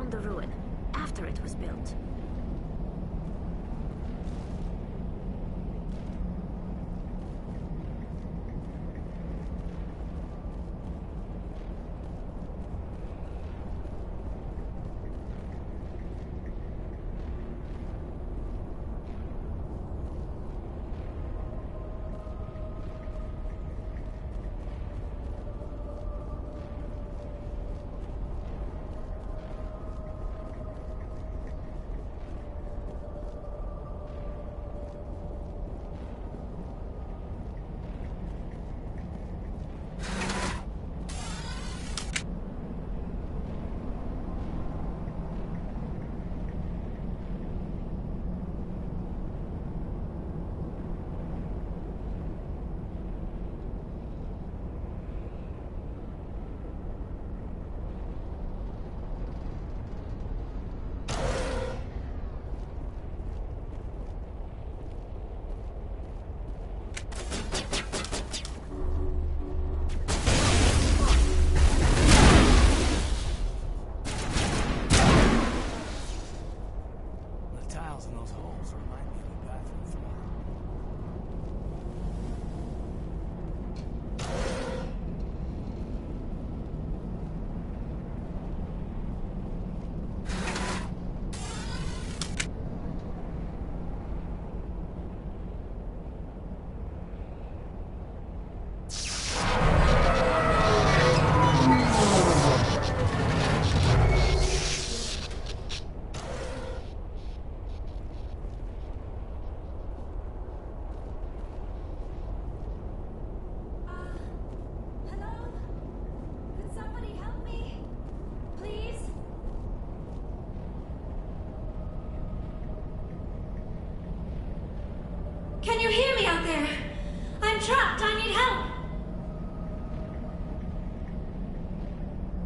found the ruin after it was built. Can you hear me out there? I'm trapped. I need help.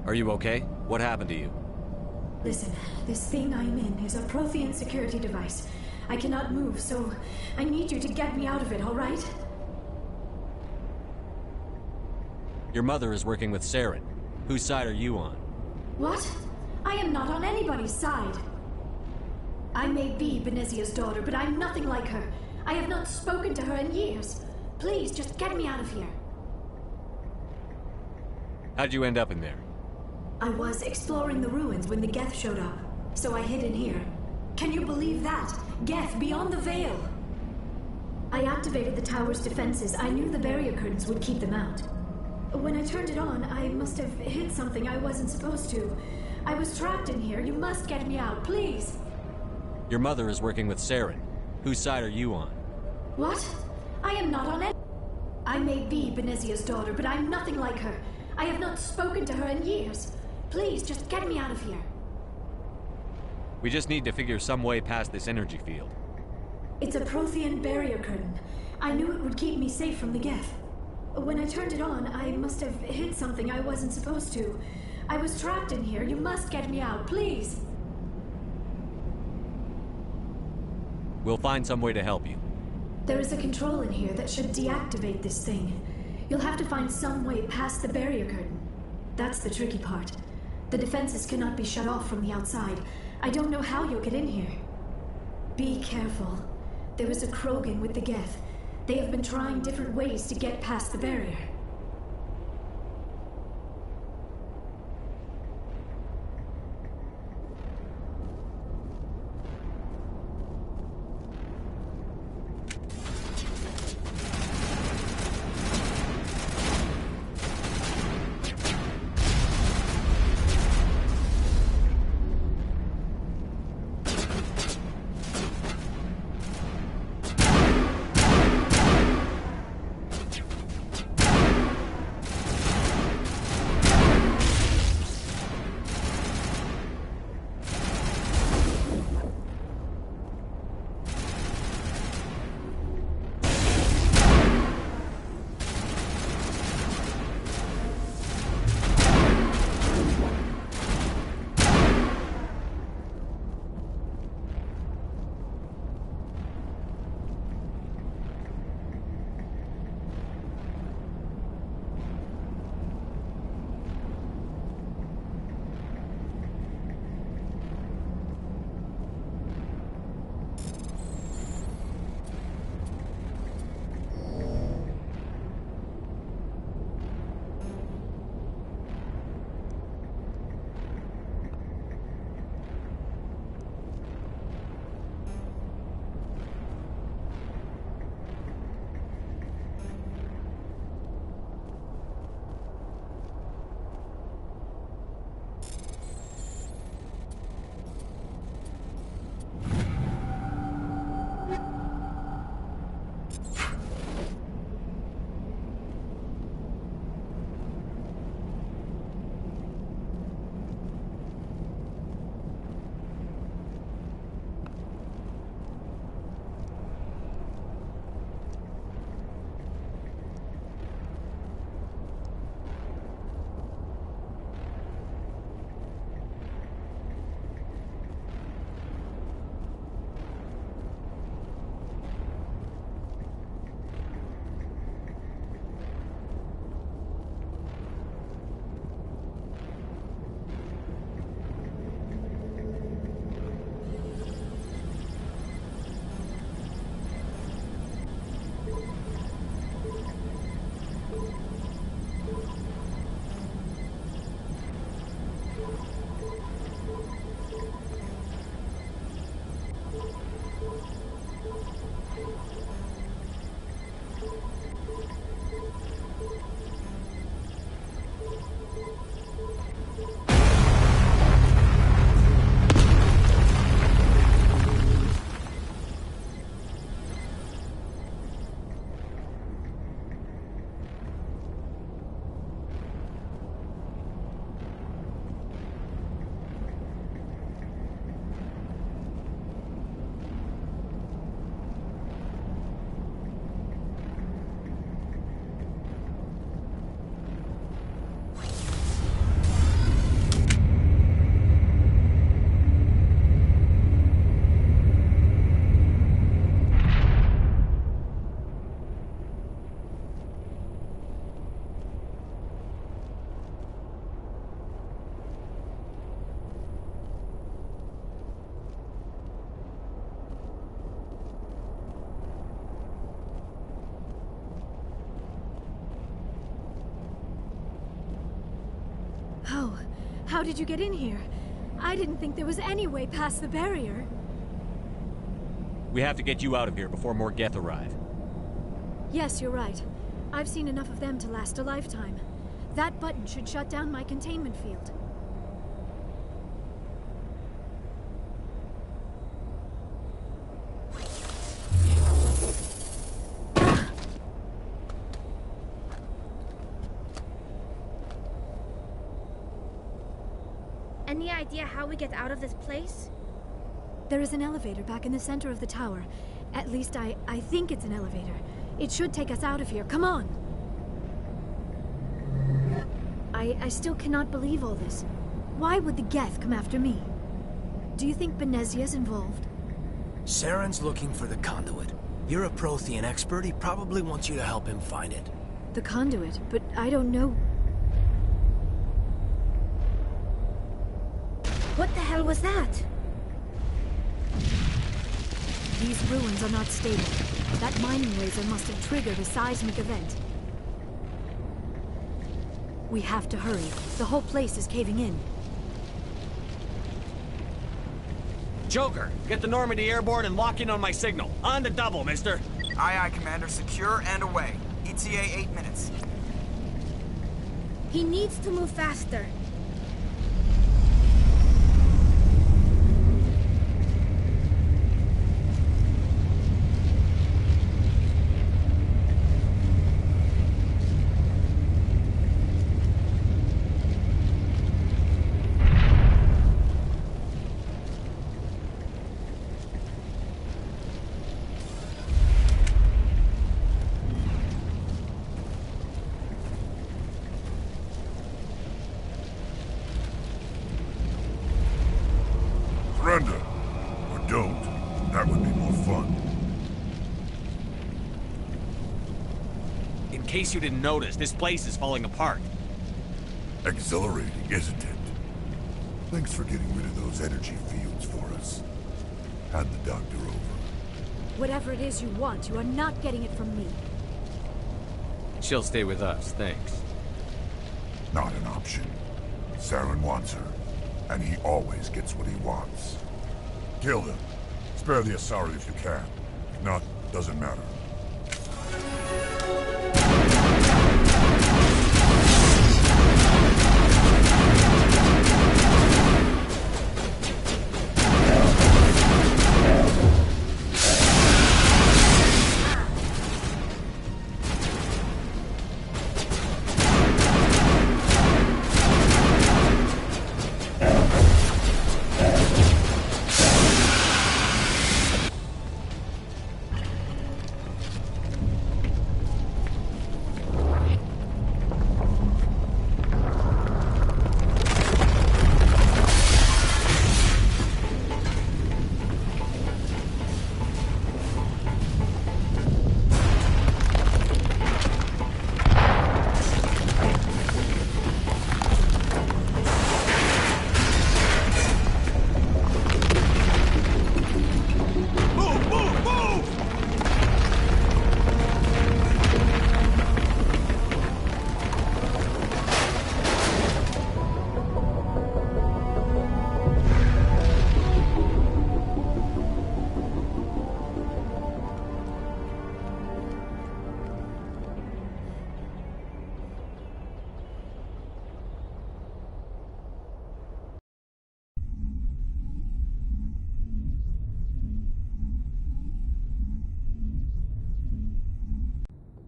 Are you okay? What happened to you? Listen, this thing I'm in is a Prothean security device. I cannot move, so I need you to get me out of it, all right? Your mother is working with Saren. Whose side are you on? What? I am not on anybody's side. I may be Benezia's daughter, but I'm nothing like her. I have not spoken to her in years. Please, just get me out of here. How'd you end up in there? I was exploring the ruins when the Geth showed up, so I hid in here. Can you believe that? Geth beyond the veil! I activated the tower's defenses. I knew the barrier curtains would keep them out. When I turned it on, I must have hit something I wasn't supposed to. I was trapped in here. You must get me out, please! Your mother is working with Saren. Whose side are you on? What? I am not on any... I may be Benezia's daughter, but I'm nothing like her. I have not spoken to her in years. Please, just get me out of here. We just need to figure some way past this energy field. It's a Prothean barrier curtain. I knew it would keep me safe from the Geth. When I turned it on, I must have hit something I wasn't supposed to. I was trapped in here. You must get me out, please. We'll find some way to help you. There is a control in here that should deactivate this thing. You'll have to find some way past the barrier curtain. That's the tricky part. The defenses cannot be shut off from the outside. I don't know how you'll get in here. Be careful. There is a Krogan with the Geth. They have been trying different ways to get past the barrier. How did you get in here? I didn't think there was any way past the barrier. We have to get you out of here before more Geth arrive. Yes, you're right. I've seen enough of them to last a lifetime. That button should shut down my containment field. Any idea how we get out of this place? There is an elevator back in the center of the tower. At least I think it's an elevator. It should take us out of here. Come on! I still cannot believe all this. Why would the Geth come after me? Do you think Benezia's involved? Saren's looking for the conduit. You're a Prothean expert. He probably wants you to help him find it. The conduit, but I don't know. What the hell was that? These ruins are not stable. That mining laser must have triggered a seismic event. We have to hurry. The whole place is caving in. Joker, get the Normandy airborne and lock in on my signal. On the double, mister. Aye, aye, Commander. Secure and away. ETA 8 minutes. He needs to move faster. Surrender. Or don't. That would be more fun. In case you didn't notice, this place is falling apart. Exhilarating, isn't it? Thanks for getting rid of those energy fields for us. Hand the doctor over. Whatever it is you want, you are not getting it from me. She'll stay with us, thanks. Not an option. Saren wants her, and he always gets what he wants. Kill him. Spare the Asari if you can. If not, doesn't matter.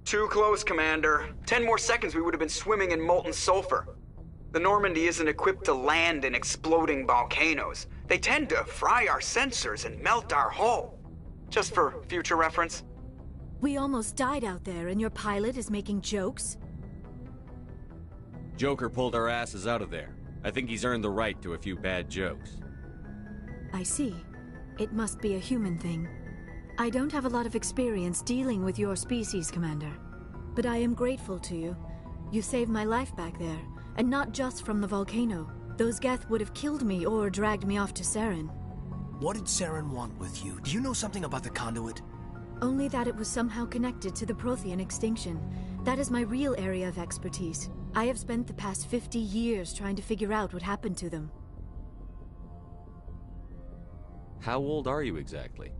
Too close, Commander. 10 more seconds we would have been swimming in molten sulfur. The Normandy isn't equipped to land in exploding volcanoes. They tend to fry our sensors and melt our hull. Just for future reference. We almost died out there, and your pilot is making jokes? Joker pulled our asses out of there. I think he's earned the right to a few bad jokes. I see. It must be a human thing. I don't have a lot of experience dealing with your species, Commander. But I am grateful to you. You saved my life back there, and not just from the volcano. Those Geth would have killed me or dragged me off to Saren. What did Saren want with you? Do you know something about the conduit? Only that it was somehow connected to the Prothean extinction, That is my real area of expertise. I have spent the past 50 years trying to figure out what happened to them. How old are you exactly?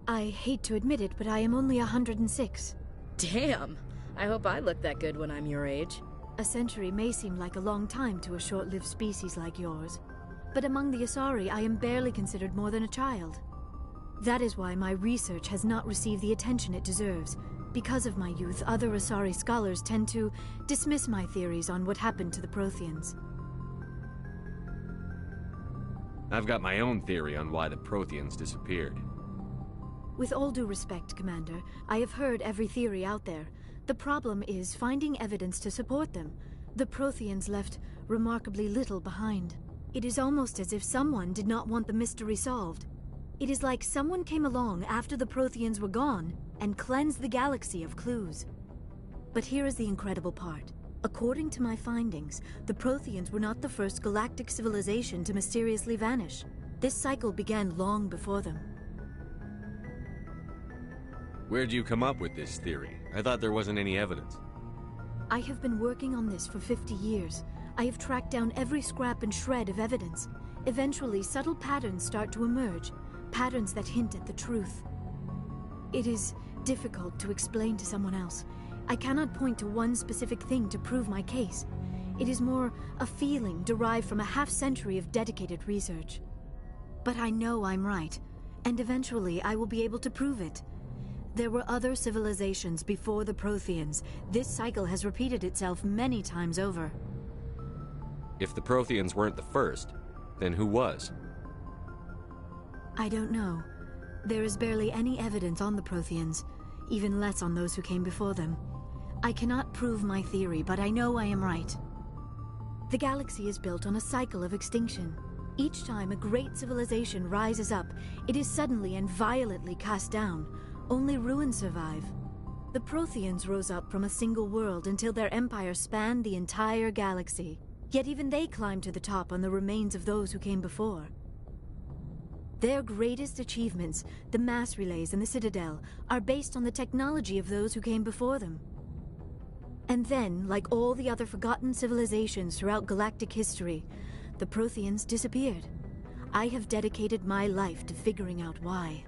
I hate to admit it, but I am only 106. Damn! I hope I look that good when I'm your age. A century may seem like a long time to a short-lived species like yours, but among the Asari, I am barely considered more than a child. That is why my research has not received the attention it deserves. Because of my youth, other Asari scholars tend to dismiss my theories on what happened to the Protheans. I've got my own theory on why the Protheans disappeared. With all due respect, Commander, I have heard every theory out there. The problem is finding evidence to support them. The Protheans left remarkably little behind. It is almost as if someone did not want the mystery solved. It is like someone came along after the Protheans were gone and cleansed the galaxy of clues. But here is the incredible part. According to my findings, the Protheans were not the first galactic civilization to mysteriously vanish. This cycle began long before them. Where'd you come up with this theory? I thought there wasn't any evidence. I have been working on this for 50 years. I have tracked down every scrap and shred of evidence. Eventually, subtle patterns start to emerge, patterns that hint at the truth. It is difficult to explain to someone else. I cannot point to one specific thing to prove my case. It is more a feeling derived from a half-century of dedicated research. But I know I'm right, and eventually I will be able to prove it. There were other civilizations before the Protheans. This cycle has repeated itself many times over. If the Protheans weren't the first, then who was? I don't know. There is barely any evidence on the Protheans, even less on those who came before them. I cannot prove my theory, but I know I am right. The galaxy is built on a cycle of extinction. Each time a great civilization rises up, it is suddenly and violently cast down. Only ruins survive. The Protheans rose up from a single world until their empire spanned the entire galaxy. Yet even they climbed to the top on the remains of those who came before. Their greatest achievements, the mass relays and the Citadel, are based on the technology of those who came before them. And then, like all the other forgotten civilizations throughout galactic history, the Protheans disappeared. I have dedicated my life to figuring out why.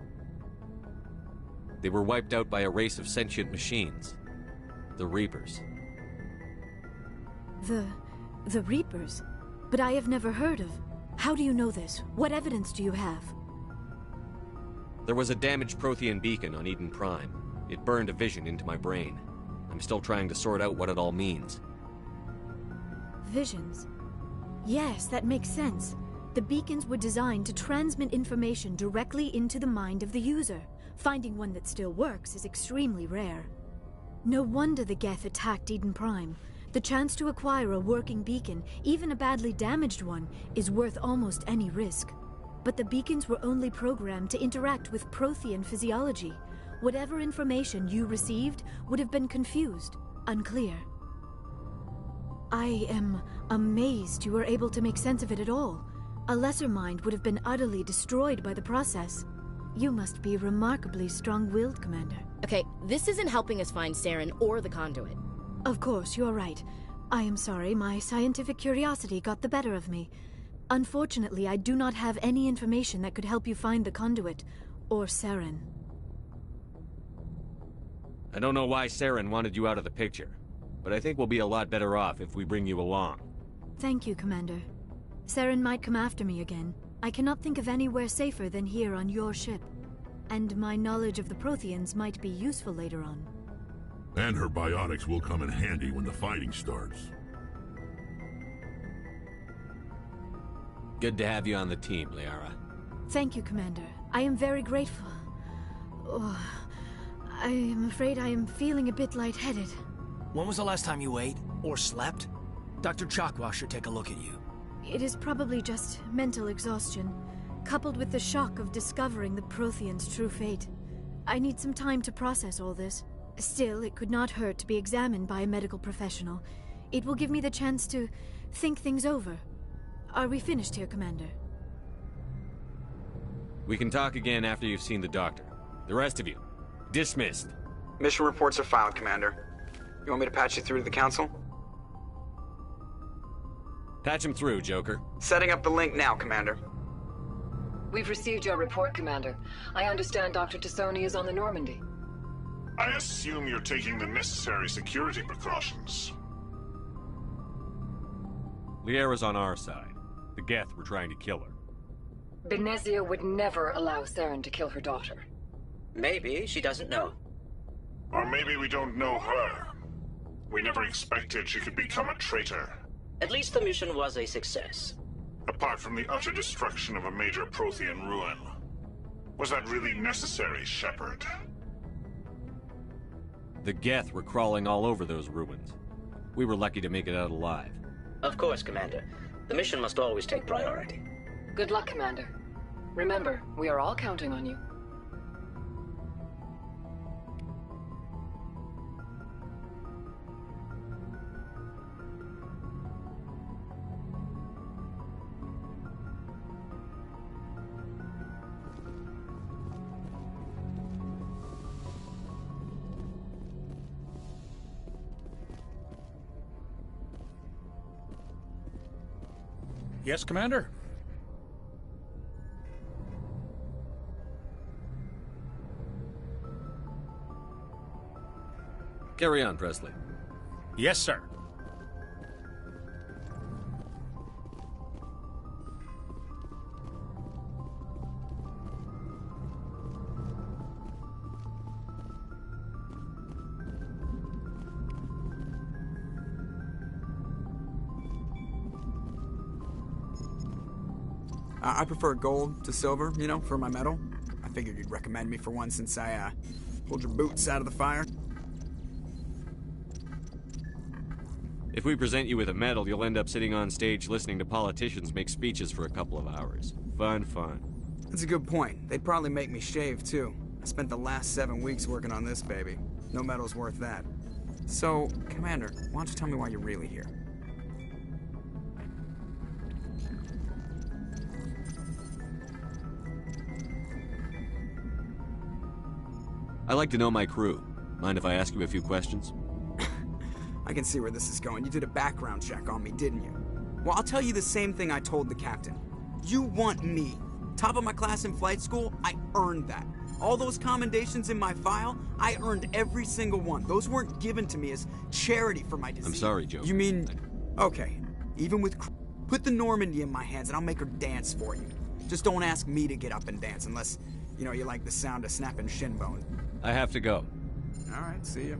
They were wiped out by a race of sentient machines. The Reapers. The Reapers? But I have never heard of. How do you know this? What evidence do you have? There was a damaged Prothean beacon on Eden Prime. It burned a vision into my brain. I'm still trying to sort out what it all means. Visions? Yes, that makes sense. The beacons were designed to transmit information directly into the mind of the user. Finding one that still works is extremely rare. No wonder the Geth attacked Eden Prime. The chance to acquire a working beacon, even a badly damaged one, is worth almost any risk. But the beacons were only programmed to interact with Prothean physiology. Whatever information you received would have been confused, unclear. I am amazed you were able to make sense of it at all. A lesser mind would have been utterly destroyed by the process. You must be remarkably strong-willed, Commander. Okay, this isn't helping us find Saren or the conduit. Of course, you're right. I am sorry, my scientific curiosity got the better of me. Unfortunately, I do not have any information that could help you find the conduit, or Saren. I don't know why Saren wanted you out of the picture, but I think we'll be a lot better off if we bring you along. Thank you, Commander. Saren might come after me again. I cannot think of anywhere safer than here on your ship. And my knowledge of the Protheans might be useful later on. And her biotics will come in handy when the fighting starts. Good to have you on the team, Liara. Thank you, Commander. I am very grateful. Oh, I am afraid I am feeling a bit lightheaded. When was the last time you ate? Or slept? Dr. Chakwa should take a look at you. It is probably just mental exhaustion, coupled with the shock of discovering the Protheans' true fate. I need some time to process all this. Still, it could not hurt to be examined by a medical professional. It will give me the chance to think things over. Are we finished here, Commander? We can talk again after you've seen the doctor. The rest of you, dismissed. Mission reports are filed, Commander. You want me to patch you through to the council? Patch him through, Joker. Setting up the link now, Commander. We've received your report, Commander. I understand Dr. Tassoni is on the Normandy. I assume you're taking the necessary security precautions. Liara's on our side. The Geth were trying to kill her. Benezia would never allow Saren to kill her daughter. Maybe she doesn't know. Or maybe we don't know her. We never expected she could become a traitor. At least the mission was a success. Apart from the utter destruction of a major Prothean ruin. Was that really necessary, Shepard? The Geth were crawling all over those ruins. We were lucky to make it out alive. Of course, Commander. The mission must always take priority. Good luck, Commander. Remember, we are all counting on you. Yes, Commander? Carry on, Presley. Yes, sir. I prefer gold to silver, you know, for my medal. I figured you'd recommend me for one since I, pulled your boots out of the fire. If we present you with a medal, you'll end up sitting on stage listening to politicians make speeches for a couple of hours. Fun. That's a good point. They'd probably make me shave, too. I spent the last 7 weeks working on this baby. No medal's worth that. So, Commander, why don't you tell me why you're really here? I like to know my crew. Mind if I ask you a few questions? I can see where this is going. You did a background check on me, didn't you? Well, I'll tell you the same thing I told the captain. You want me. Top of my class in flight school, I earned that. All those commendations in my file, I earned every single one. Those weren't given to me as charity for my disease. I'm sorry, Joe. You mean... Okay, even with... Put the Normandy in my hands and I'll make her dance for you. Just don't ask me to get up and dance unless, you know, you like the sound of snapping shin bones. I have to go. All right, see ya.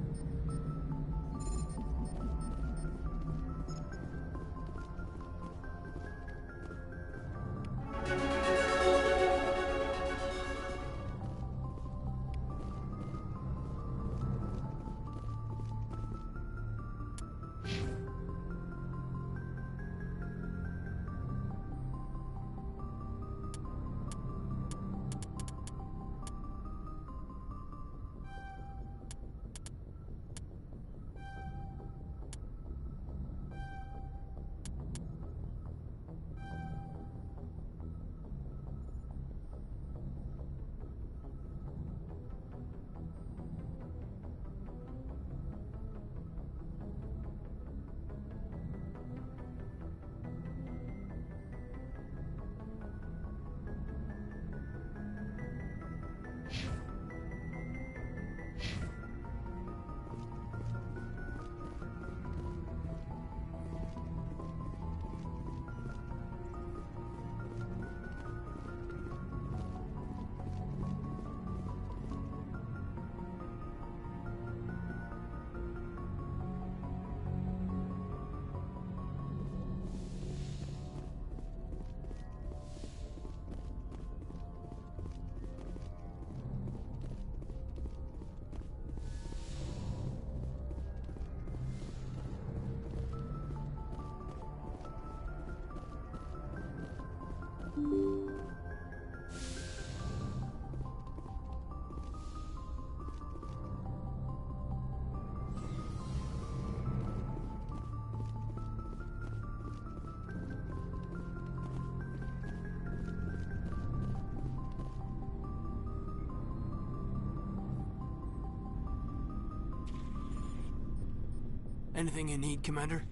Anything you need, Commander?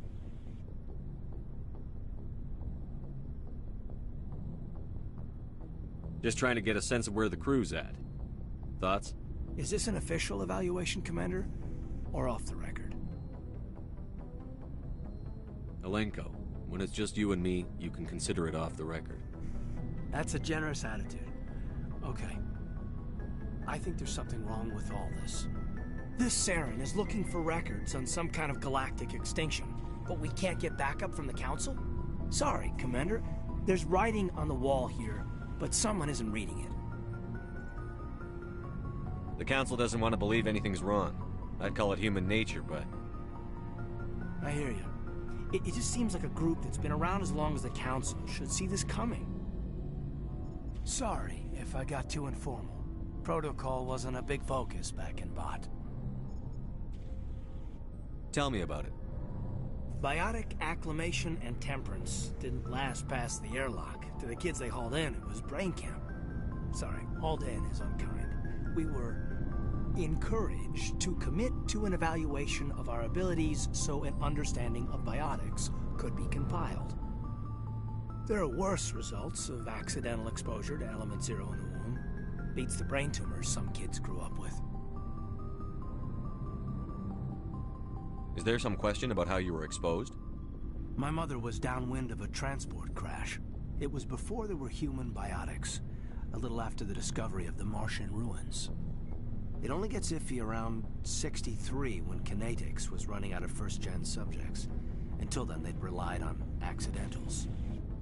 Just trying to get a sense of where the crew's at. Thoughts? Is this an official evaluation, Commander? Or off the record? Alenko, when it's just you and me, you can consider it off the record. That's a generous attitude. Okay. I think there's something wrong with all this. This Saren is looking for records on some kind of galactic extinction, but we can't get backup from the Council? Sorry, Commander. There's writing on the wall here, but someone isn't reading it. The Council doesn't want to believe anything's wrong. I'd call it human nature, but... I hear you. It just seems like a group that's been around as long as the Council should see this coming. Sorry if I got too informal. Protocol wasn't a big focus back in Bot. Tell me about it. Biotic acclimation and temperance didn't last past the airlock. To the kids they hauled in, it was brain camp. Sorry, hauled in is unkind. We were encouraged to commit to an evaluation of our abilities so an understanding of biotics could be compiled. There are worse results of accidental exposure to Element Zero in the womb. Beats the brain tumors some kids grew up with. Is there some question about how you were exposed? My mother was downwind of a transport crash. It was before there were human biotics, a little after the discovery of the Martian ruins. It only gets iffy around 63 when Kinetics was running out of first-gen subjects. Until then, they'd relied on accidentals.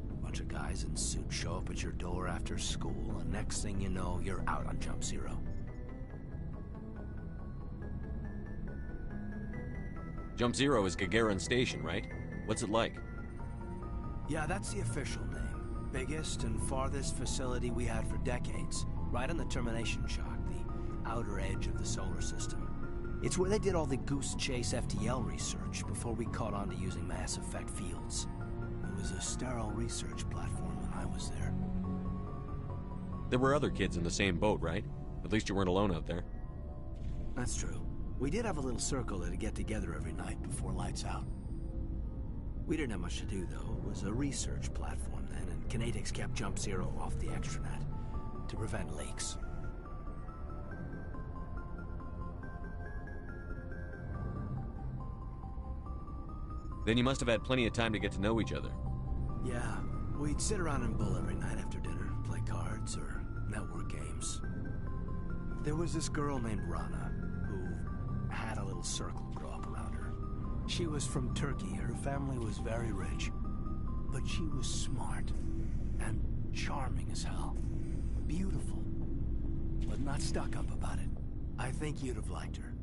A bunch of guys in suits show up at your door after school, and next thing you know, you're out on Jump Zero. Jump Zero is Gagarin Station, right? What's it like? Yeah, that's the official name. Biggest and farthest facility we had for decades. Right on the termination shock, the outer edge of the solar system. It's where they did all the Goose Chase FTL research before we caught on to using mass effect fields. It was a sterile research platform when I was there. There were other kids in the same boat, right? At least you weren't alone out there. That's true. We did have a little circle that'd get together every night before lights out. We didn't have much to do, though. It was a research platform then, and Kinetics kept Jump Zero off the extranet to prevent leaks. Then you must have had plenty of time to get to know each other. Yeah, we'd sit around and bull every night after dinner, play cards or network games. There was this girl named Rana, who had a little circle grow up around her. She was from Turkey. Her family was very rich. But she was smart and charming as hell. Beautiful. But not stuck up about it. I think you'd have liked her.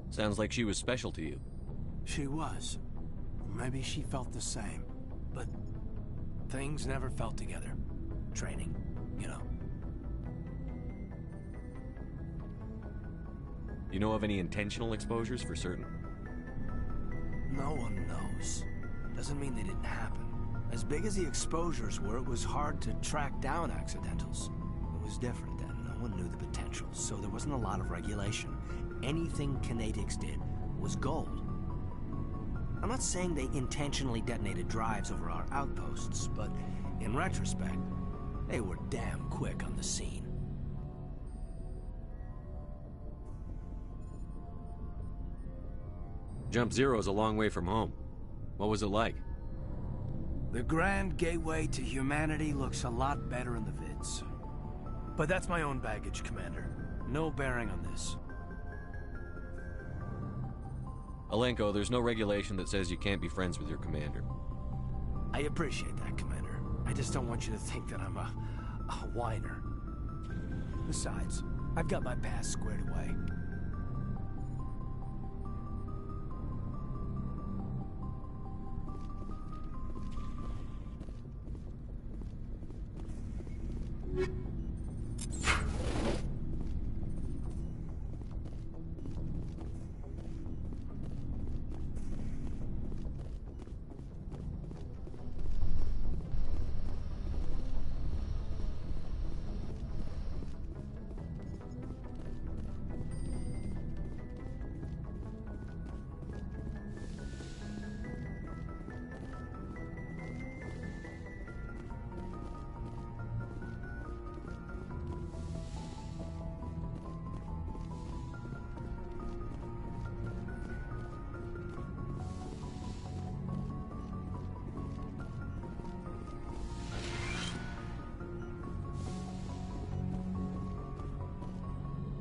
Sounds like she was special to you. She was. Maybe she felt the same. But things never felt together. Training, you know. You know of any intentional exposures for certain? No one knows. Doesn't mean they didn't happen. As big as the exposures were, it was hard to track down accidentals. It was different then. No one knew the potential, so there wasn't a lot of regulation. Anything Kinetics did was gold. I'm not saying they intentionally detonated drives over our outposts, but in retrospect, they were damn quick on the scene. Jump Zero is a long way from home. What was it like? The grand gateway to humanity looks a lot better in the vids. But that's my own baggage, Commander. No bearing on this. Alenko, there's no regulation that says you can't be friends with your commander. I appreciate that, Commander. I just don't want you to think that I'm a whiner. Besides, I've got my past squared away.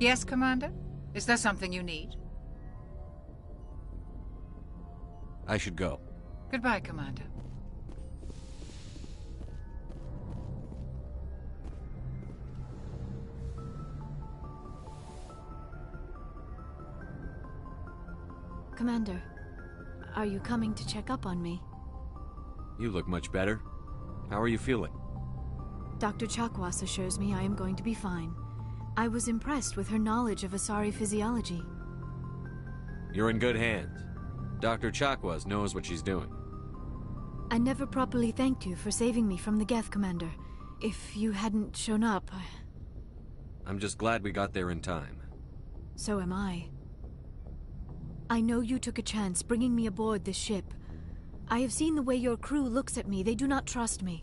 Yes, Commander? Is there something you need? I should go. Goodbye, Commander. Commander, are you coming to check up on me? You look much better. How are you feeling? Dr. Chakwas assures me I am going to be fine. I was impressed with her knowledge of Asari physiology. You're in good hands. Dr. Chakwas knows what she's doing. I never properly thanked you for saving me from the Geth, Commander. If you hadn't shown up, I'm just glad we got there in time. So am I. I know you took a chance bringing me aboard this ship. I have seen the way your crew looks at me. They do not trust me.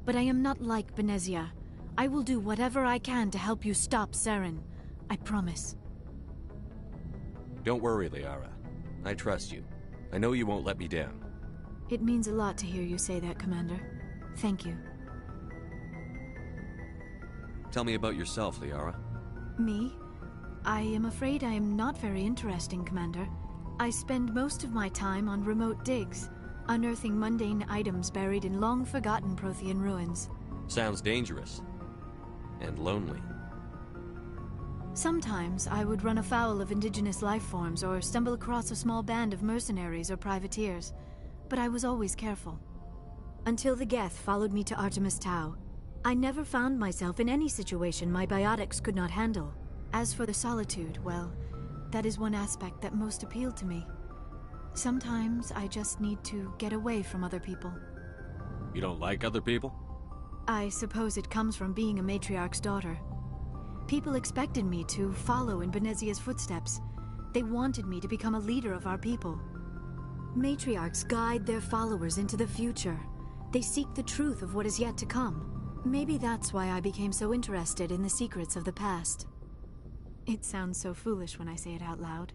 But I am not like Benezia. I will do whatever I can to help you stop Saren. I promise. Don't worry, Liara. I trust you. I know you won't let me down. It means a lot to hear you say that, Commander. Thank you. Tell me about yourself, Liara. Me? I am afraid I am not very interesting, Commander. I spend most of my time on remote digs, unearthing mundane items buried in long-forgotten Prothean ruins. Sounds dangerous. And lonely. Sometimes I would run afoul of indigenous life forms or stumble across a small band of mercenaries or privateers, but I was always careful. Until the Geth followed me to Artemis Tau, I never found myself in any situation my biotics could not handle. As for the solitude, well, that is one aspect that most appealed to me. Sometimes I just need to get away from other people. You don't like other people? I suppose it comes from being a matriarch's daughter. People expected me to follow in Benezia's footsteps. They wanted me to become a leader of our people. Matriarchs guide their followers into the future. They seek the truth of what is yet to come. Maybe that's why I became so interested in the secrets of the past. It sounds so foolish when I say it out loud.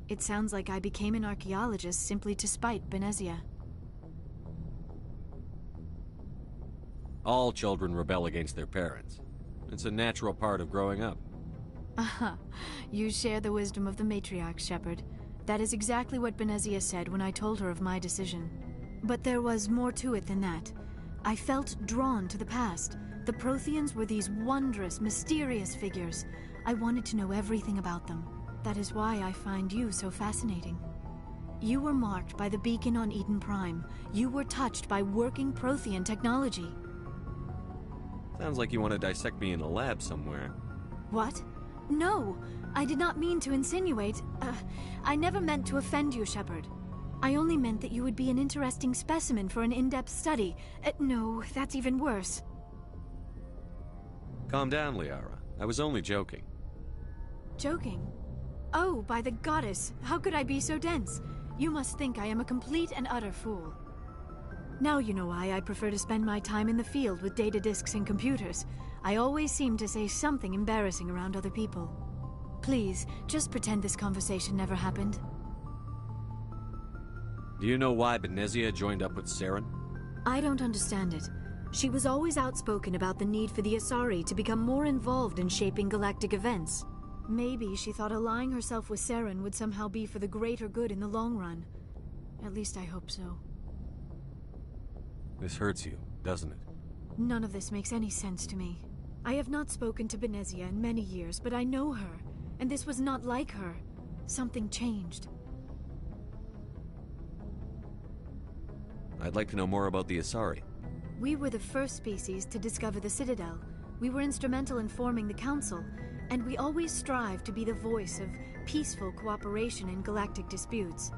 It sounds like I became an archaeologist simply to spite Benezia. All children rebel against their parents. It's a natural part of growing up. Aha, you share the wisdom of the matriarch, Shepard. That is exactly what Benezia said when I told her of my decision. But there was more to it than that. I felt drawn to the past. The Protheans were these wondrous, mysterious figures. I wanted to know everything about them. That is why I find you so fascinating. You were marked by the beacon on Eden Prime. You were touched by working Prothean technology. Sounds like you want to dissect me in a lab somewhere. What? No! I did not mean to insinuate. I never meant to offend you, Shepard. I only meant that you would be an interesting specimen for an in-depth study. No, that's even worse. Calm down, Liara. I was only joking. Joking? Oh, by the goddess, how could I be so dense? You must think I am a complete and utter fool. Now you know why I prefer to spend my time in the field with data disks and computers. I always seem to say something embarrassing around other people. Please, just pretend this conversation never happened. Do you know why Benezia joined up with Saren? I don't understand it. She was always outspoken about the need for the Asari to become more involved in shaping galactic events. Maybe she thought allying herself with Saren would somehow be for the greater good in the long run. At least I hope so. This hurts you, doesn't it? None of this makes any sense to me. I have not spoken to Benezia in many years, but I know her, and this was not like her. Something changed. I'd like to know more about the Asari. We were the first species to discover the Citadel. We were instrumental in forming the Council, and we always strive to be the voice of peaceful cooperation in galactic disputes.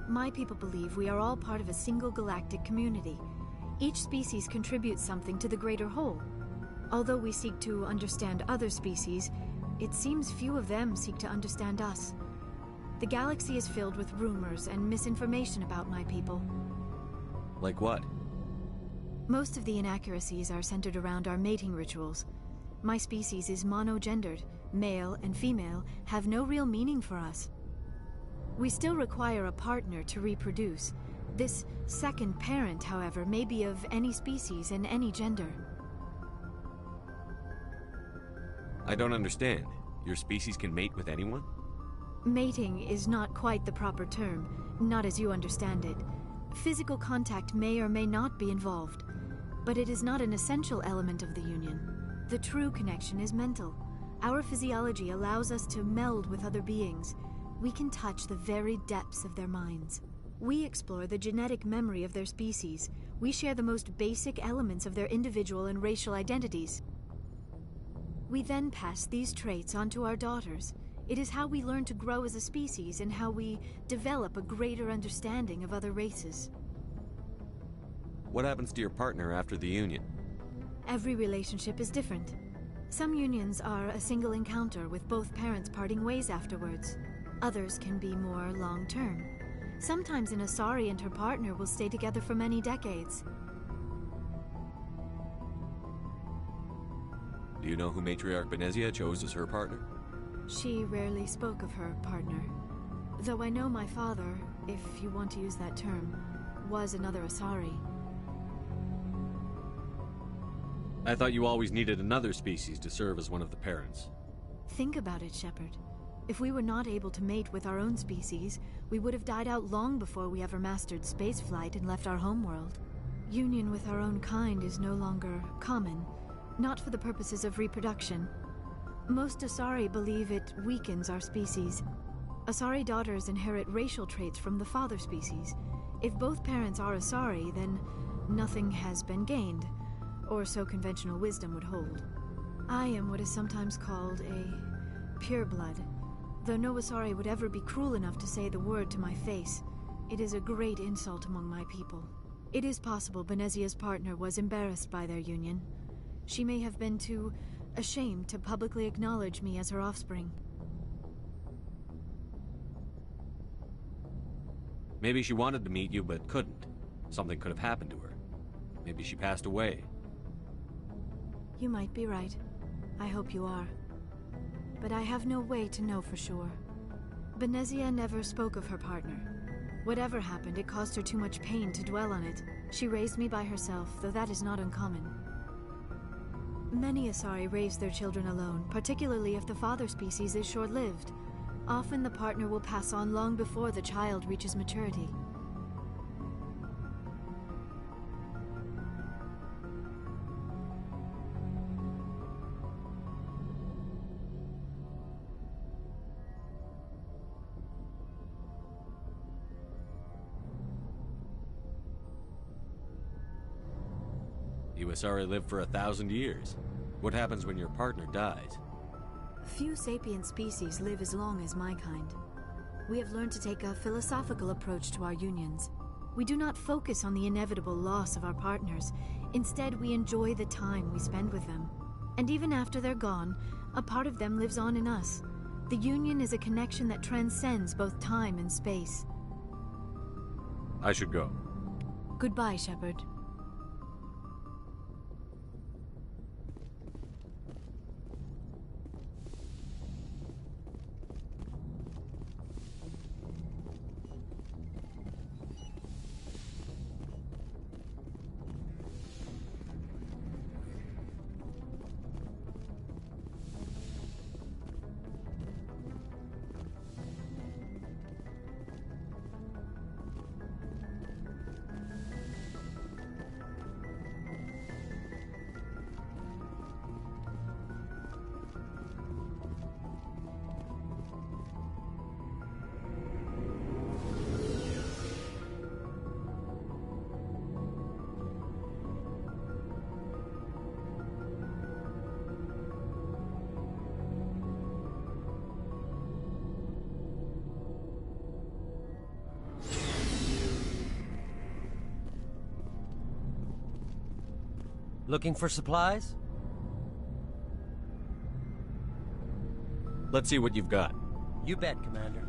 My people believe we are all part of a single galactic community. Each species contributes something to the greater whole. Although we seek to understand other species, it seems few of them seek to understand us. The galaxy is filled with rumors and misinformation about my people. Like what? Most of the inaccuracies are centered around our mating rituals. My species is monogendered. Male and female have no real meaning for us. We still require a partner to reproduce. This second parent, however, may be of any species and any gender. I don't understand. Your species can mate with anyone? Mating is not quite the proper term, not as you understand it. Physical contact may or may not be involved, but it is not an essential element of the union. The true connection is mental. Our physiology allows us to meld with other beings. We can touch the very depths of their minds. We explore the genetic memory of their species. We share the most basic elements of their individual and racial identities. We then pass these traits on to our daughters. It is how we learn to grow as a species and how we develop a greater understanding of other races. What happens to your partner after the union? Every relationship is different. Some unions are a single encounter with both parents parting ways afterwards. Others can be more long-term. Sometimes an Asari and her partner will stay together for many decades. Do you know who Matriarch Benezia chose as her partner? She rarely spoke of her partner. Though I know my father, if you want to use that term, was another Asari. I thought you always needed another species to serve as one of the parents. Think about it, Shepard. If we were not able to mate with our own species, we would have died out long before we ever mastered spaceflight and left our homeworld. Union with our own kind is no longer common, not for the purposes of reproduction. Most Asari believe it weakens our species. Asari daughters inherit racial traits from the father species. If both parents are Asari, then nothing has been gained, or so conventional wisdom would hold. I am what is sometimes called a pureblood. Though no Asari would ever be cruel enough to say the word to my face, it is a great insult among my people. It is possible Benezia's partner was embarrassed by their union. She may have been too ashamed to publicly acknowledge me as her offspring. Maybe she wanted to meet you but couldn't. Something could have happened to her. Maybe she passed away. You might be right. I hope you are. But I have no way to know for sure. Benezia never spoke of her partner. Whatever happened, it caused her too much pain to dwell on it. She raised me by herself, though that is not uncommon. Many Asari raise their children alone, particularly if the father species is short-lived. Often the partner will pass on long before the child reaches maturity. You Asari live for 1,000 years. What happens when your partner dies? Few sapient species live as long as my kind. We have learned to take a philosophical approach to our unions. We do not focus on the inevitable loss of our partners. Instead, we enjoy the time we spend with them. And even after they're gone, a part of them lives on in us. The union is a connection that transcends both time and space. I should go. Goodbye, Shepard. Looking for supplies? Let's see what you've got. You bet, Commander.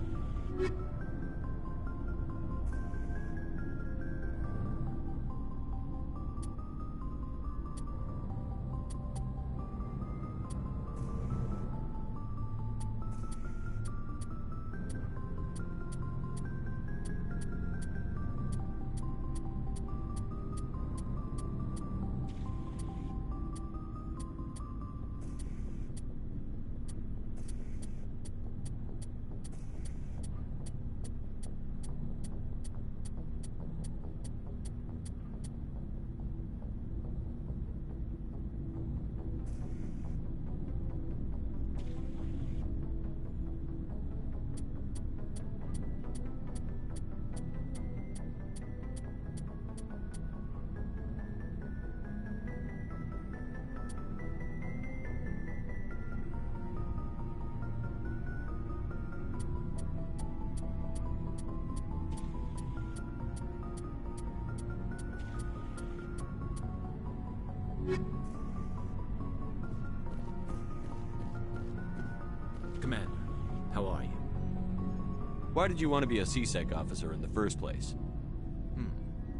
Why did you want to be a CSEC officer in the first place?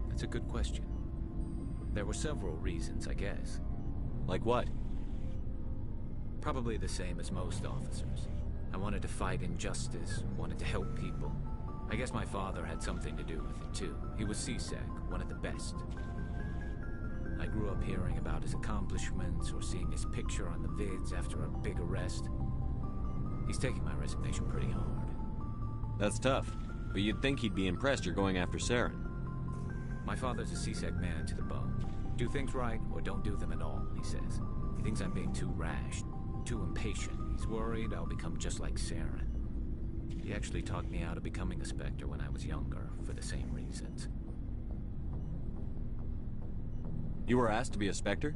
That's a good question. There were several reasons, I guess. Like what? Probably the same as most officers. I wanted to fight injustice, wanted to help people. I guess my father had something to do with it too. He was CSEC, one of the best. I grew up hearing about his accomplishments or seeing his picture on the vids after a big arrest. He's taking my resignation pretty hard. That's tough, but you'd think he'd be impressed you're going after Saren. My father's a CSEC man to the bone. Do things right or don't do them at all, he says. He thinks I'm being too rash, too impatient. He's worried I'll become just like Saren. He actually talked me out of becoming a Spectre when I was younger, for the same reasons. You were asked to be a Spectre?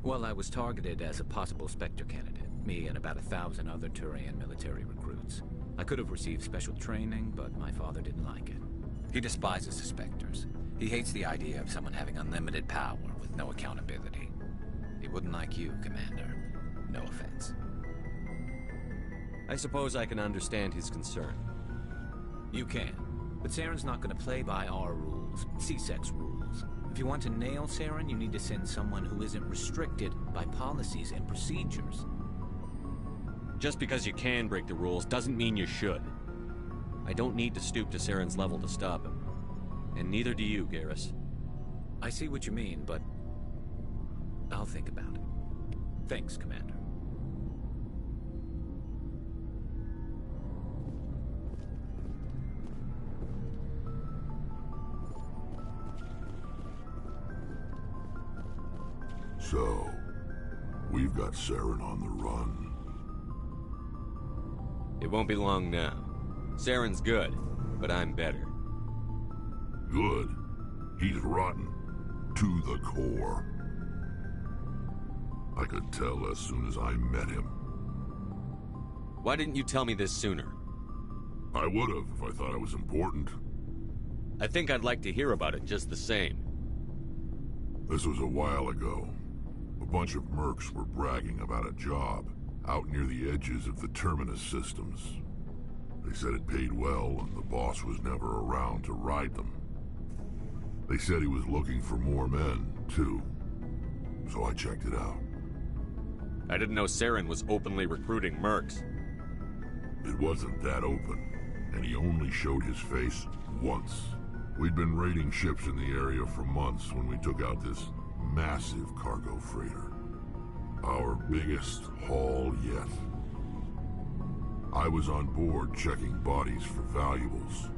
Well, I was targeted as a possible Spectre candidate. Me and about 1,000 other Turian military recruits. I could have received special training, but my father didn't like it. He despises the Spectres. He hates the idea of someone having unlimited power with no accountability. He wouldn't like you, Commander. No offense. I suppose I can understand his concern. You can. But Saren's not going to play by our rules, CSEC's rules. If you want to nail Saren, you need to send someone who isn't restricted by policies and procedures. Just because you can break the rules doesn't mean you should. I don't need to stoop to Saren's level to stop him. And neither do you, Garrus. I see what you mean, but I'll think about it. Thanks, Commander. So, we've got Saren on the run. It won't be long now. Saren's good, but I'm better. Good? He's rotten. To the core. I could tell as soon as I met him. Why didn't you tell me this sooner? I would've if I thought it was important. I think I'd like to hear about it just the same. This was a while ago. A bunch of mercs were bragging about a job out near the edges of the Terminus systems. They said it paid well and the boss was never around to ride them. They said he was looking for more men, too. So I checked it out. I didn't know Saren was openly recruiting mercs. It wasn't that open, and he only showed his face once. We'd been raiding ships in the area for months when we took out this massive cargo freighter. Our biggest haul yet. I was on board checking bodies for valuables,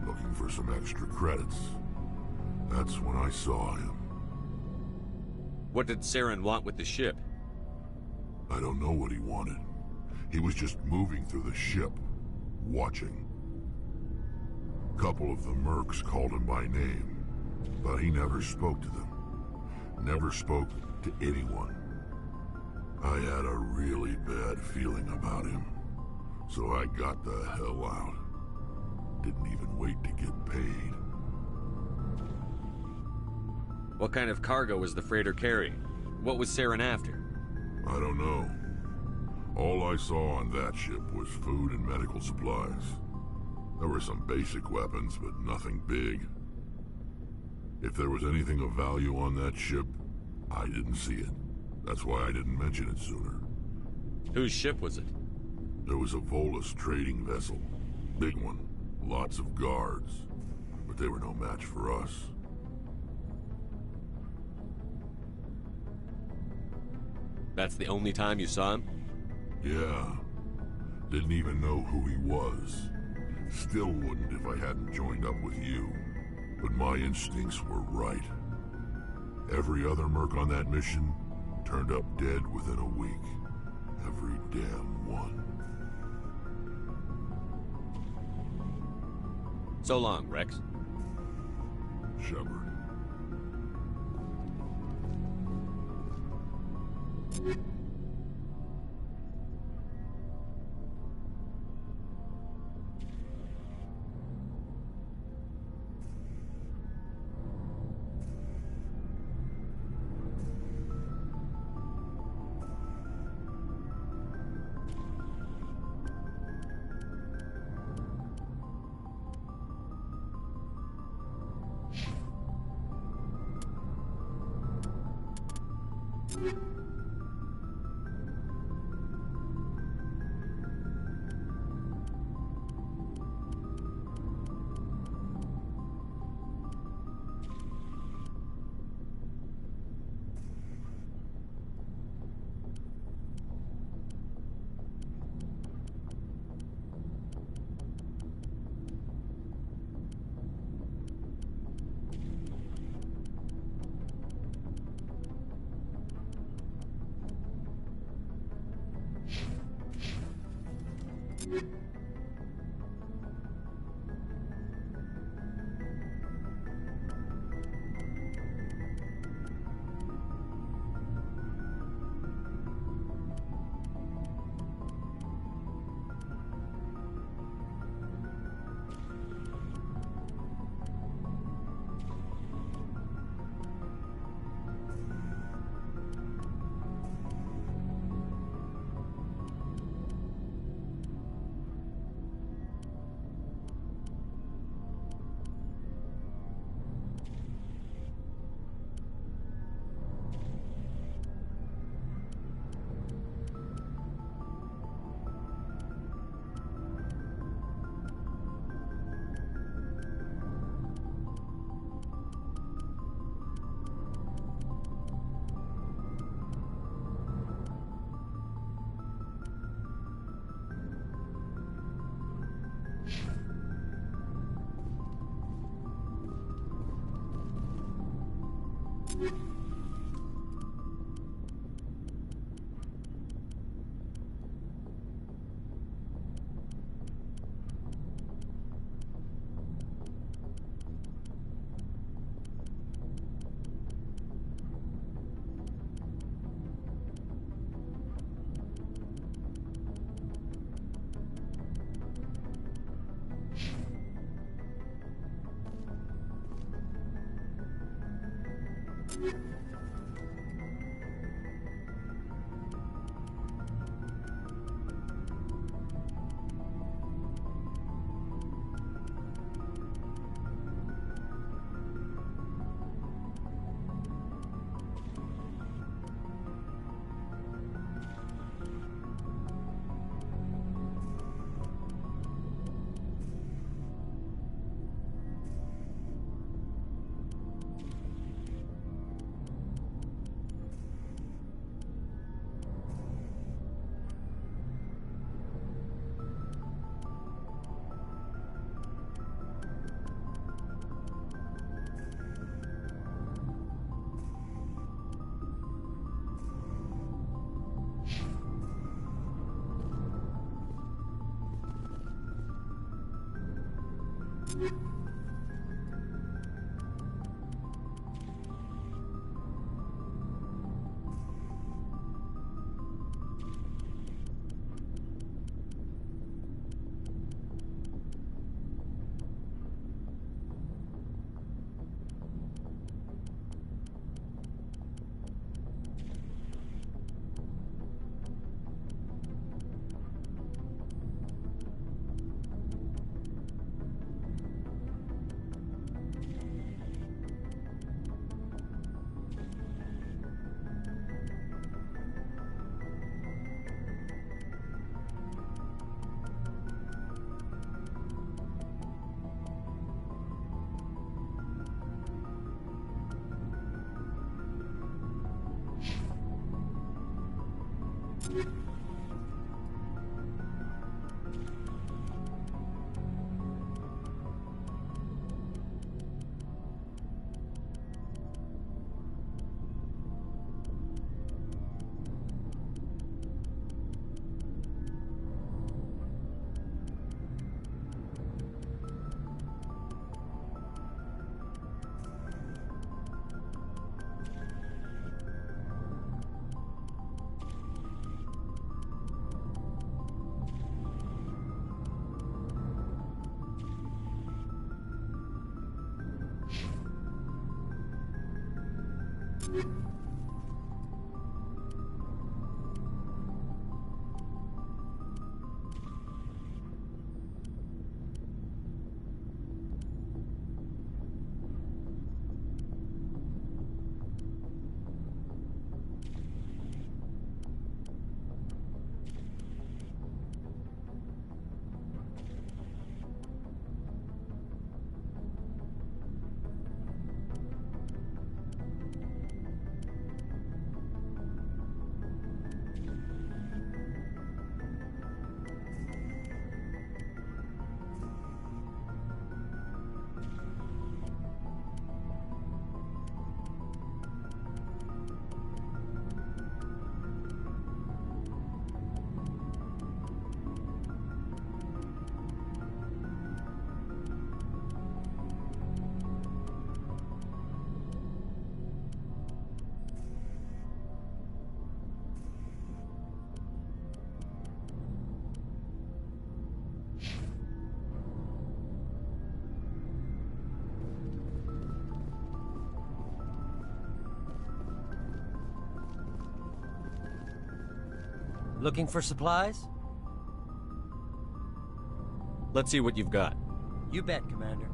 looking for some extra credits. That's when I saw him. What did Saren want with the ship? I don't know what he wanted. He was just moving through the ship, watching. A couple of the mercs called him by name, but he never spoke to them. Never spoke to anyone. I had a really bad feeling about him, so I got the hell out. Didn't even wait to get paid. What kind of cargo was the freighter carrying? What was Saren after? I don't know. All I saw on that ship was food and medical supplies. There were some basic weapons, but nothing big. If there was anything of value on that ship, I didn't see it. That's why I didn't mention it sooner. Whose ship was it? There was a Volus trading vessel. Big one. Lots of guards. But they were no match for us. That's the only time you saw him? Yeah. Didn't even know who he was. Still wouldn't if I hadn't joined up with you. But my instincts were right. Every other merc on that mission turned up dead within a week. Every damn one. So long, Rex. Shepard. Looking for supplies? Let's see what you've got. You bet, Commander.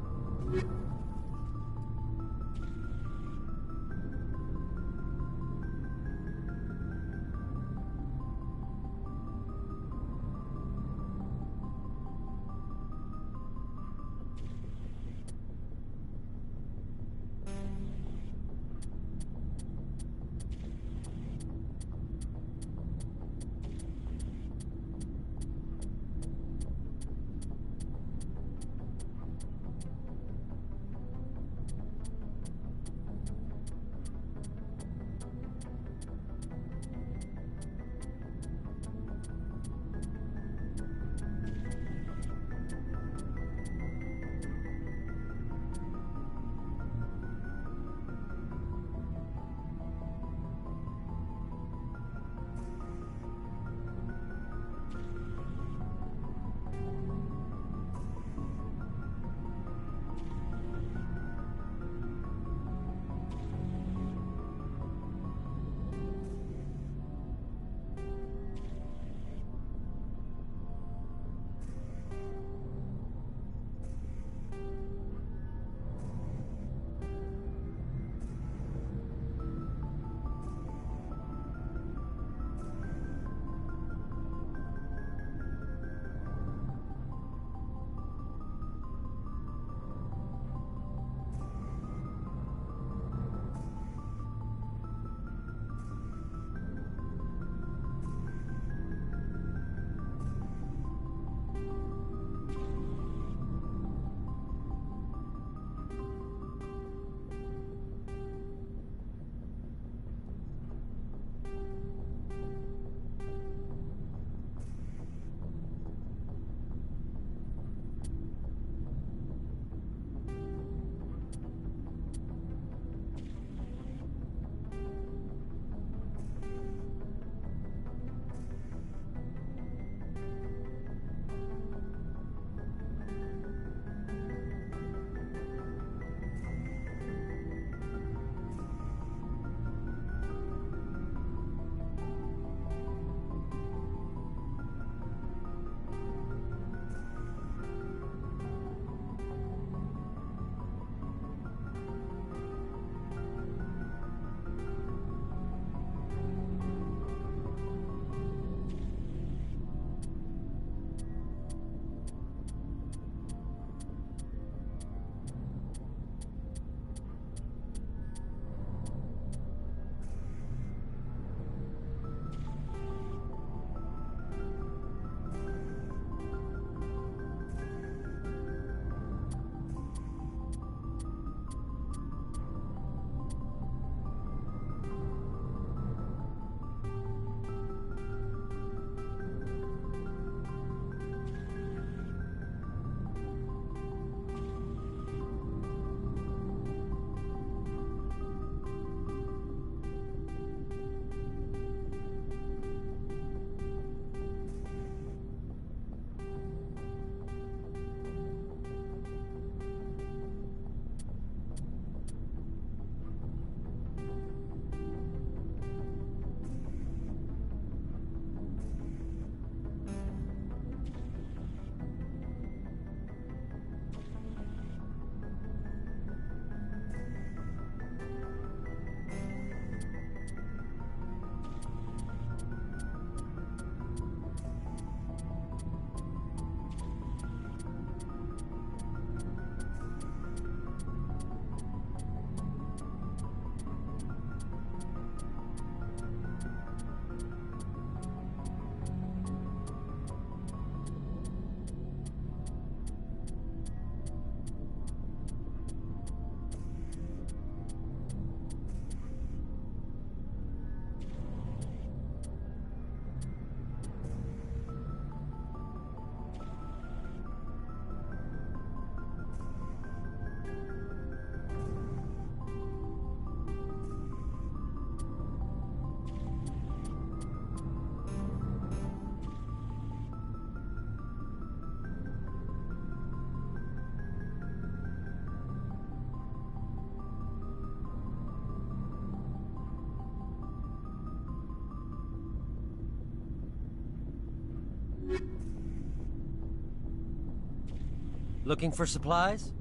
Looking for supplies?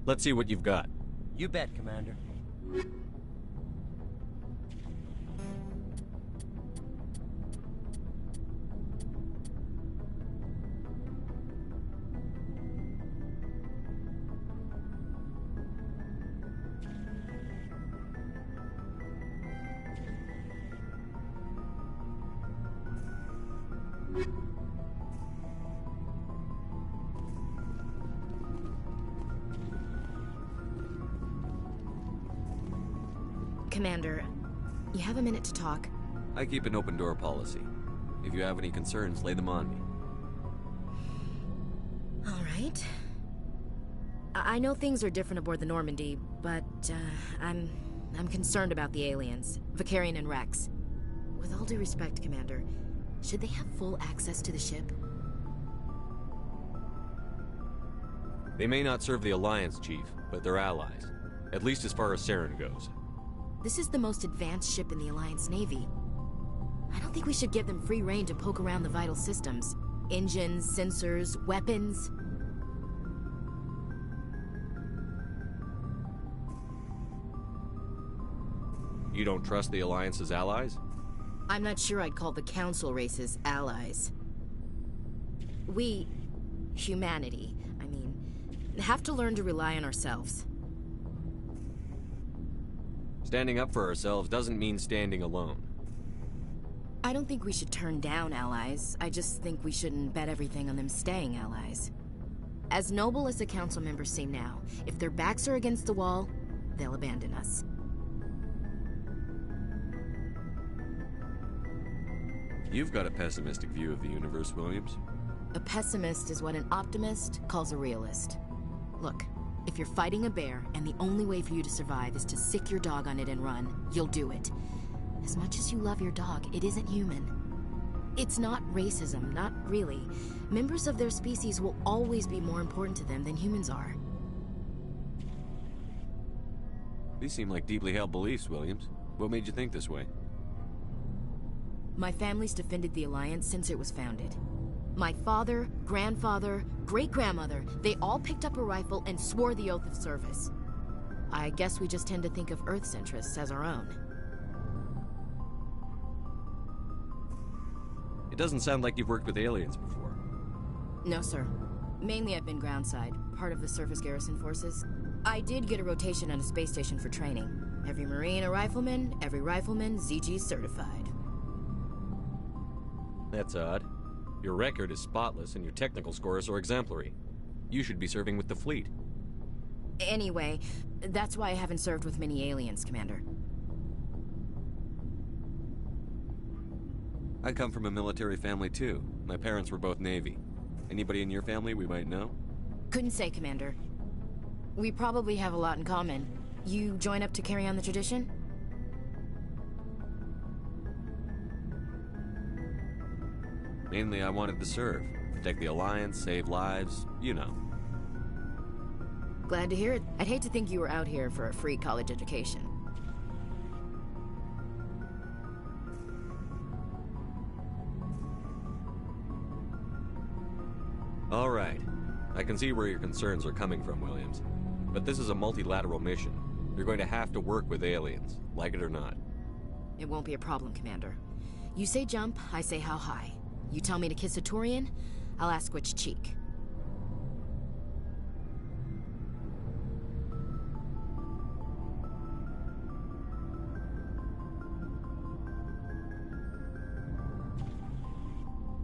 Let's see what you've got. You bet, Commander. Commander, you have a minute to talk? I keep an open door policy. If you have any concerns, lay them on me. All right. I know things are different aboard the Normandy, but I'm concerned about the aliens, Vicarian and Rex. With all due respect, Commander, should they have full access to the ship? They may not serve the Alliance, Chief, but they're allies. At least as far as Saren goes. This is the most advanced ship in the Alliance Navy. I don't think we should give them free rein to poke around the vital systems. Engines, sensors, weapons. You don't trust the Alliance's allies? I'm not sure I'd call the Council races allies. We, humanity, have to learn to rely on ourselves. Standing up for ourselves doesn't mean standing alone. I don't think we should turn down allies. I just think we shouldn't bet everything on them staying allies. As noble as the Council members seem now, if their backs are against the wall, they'll abandon us. You've got a pessimistic view of the universe, Williams. A pessimist is what an optimist calls a realist. Look, if you're fighting a bear and the only way for you to survive is to sick your dog on it and run, you'll do it. As much as you love your dog, it isn't human. It's not racism, not really. Members of their species will always be more important to them than humans are. These seem like deeply held beliefs, Williams. What made you think this way? My family's defended the Alliance since it was founded. My father, grandfather, great-grandmother, they all picked up a rifle and swore the oath of service. I guess we just tend to think of Earth's interests as our own. It doesn't sound like you've worked with aliens before. No, sir. Mainly I've been groundside, part of the surface garrison forces. I did get a rotation on a space station for training. Every Marine a rifleman, every rifleman ZG certified. That's odd. Your record is spotless and your technical scores are exemplary. You should be serving with the fleet. Anyway, that's why I haven't served with many aliens, Commander. I come from a military family too. My parents were both Navy. Anybody in your family we might know? Couldn't say, Commander. We probably have a lot in common. You join up to carry on the tradition? Mainly I wanted to serve. Protect the Alliance, save lives, you know. Glad to hear it. I'd hate to think you were out here for a free college education. All right. I can see where your concerns are coming from, Williams. But this is a multilateral mission. You're going to have to work with aliens, like it or not. It won't be a problem, Commander. You say jump, I say how high. You tell me to kiss a Turian, I'll ask which cheek.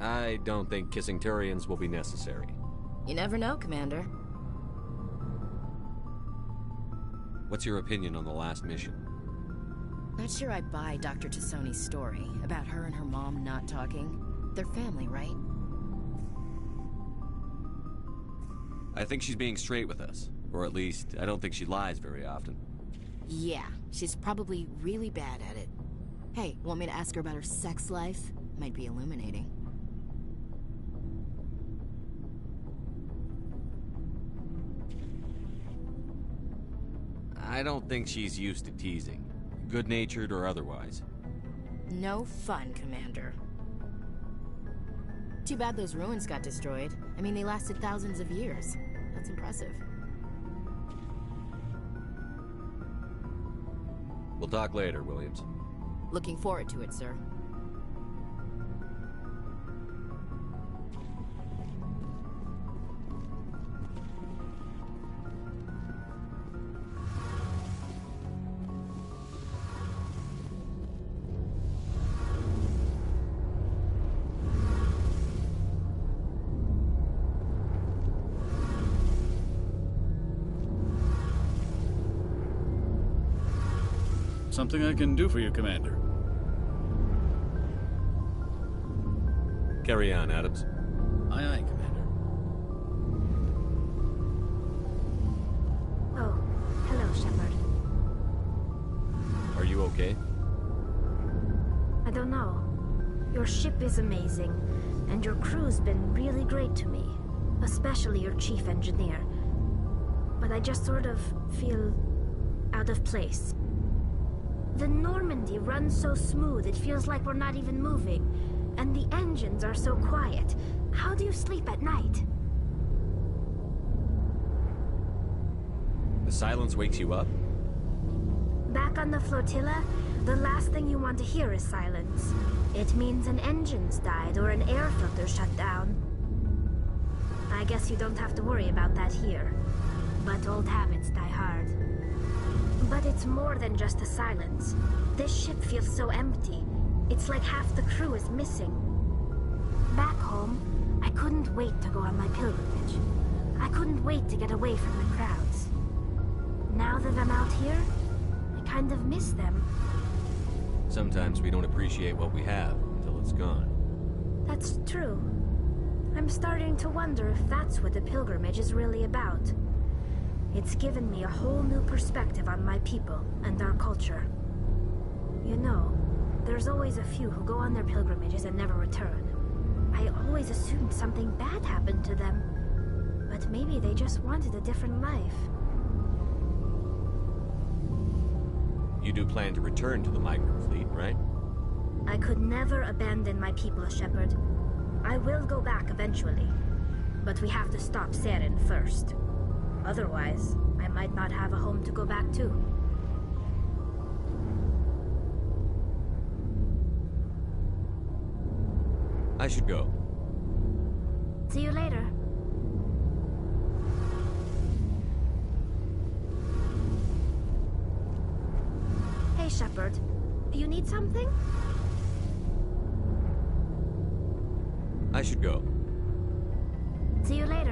I don't think kissing Turians will be necessary. You never know, Commander. What's your opinion on the last mission? Not sure I buy Dr. Tassoni's story about her and her mom not talking. They're family, right? I think she's being straight with us. Or at least, I don't think she lies very often. Yeah, she's probably really bad at it. Hey, want me to ask her about her sex life? Might be illuminating. I don't think she's used to teasing. Good-natured or otherwise. No fun, Commander. Too bad those ruins got destroyed. I mean, they lasted thousands of years. That's impressive. We'll talk later, Williams. Looking forward to it, sir. Something I can do for you, Commander. Carry on, Adams. Aye, aye, Commander. Oh, hello, Shepard. Are you okay? I don't know. Your ship is amazing, and your crew's been really great to me, especially your chief engineer. But I just sort of feel out of place. The Normandy runs so smooth, it feels like we're not even moving. And the engines are so quiet. How do you sleep at night? The silence wakes you up? Back on the flotilla, the last thing you want to hear is silence. It means an engine's died or an air filter shut down. I guess you don't have to worry about that here. But old habits die hard. But it's more than just the silence. This ship feels so empty. It's like half the crew is missing. Back home, I couldn't wait to go on my pilgrimage. I couldn't wait to get away from the crowds. Now that I'm out here, I kind of miss them. Sometimes we don't appreciate what we have until it's gone. That's true. I'm starting to wonder if that's what the pilgrimage is really about. It's given me a whole new perspective on my people and our culture. You know, there's always a few who go on their pilgrimages and never return. I always assumed something bad happened to them. But maybe they just wanted a different life. You do plan to return to the migrant fleet, right? I could never abandon my people, Shepard. I will go back eventually. But we have to stop Saren first. Otherwise, I might not have a home to go back to. I should go. See you later. Hey, Shepard. You need something? I should go. See you later.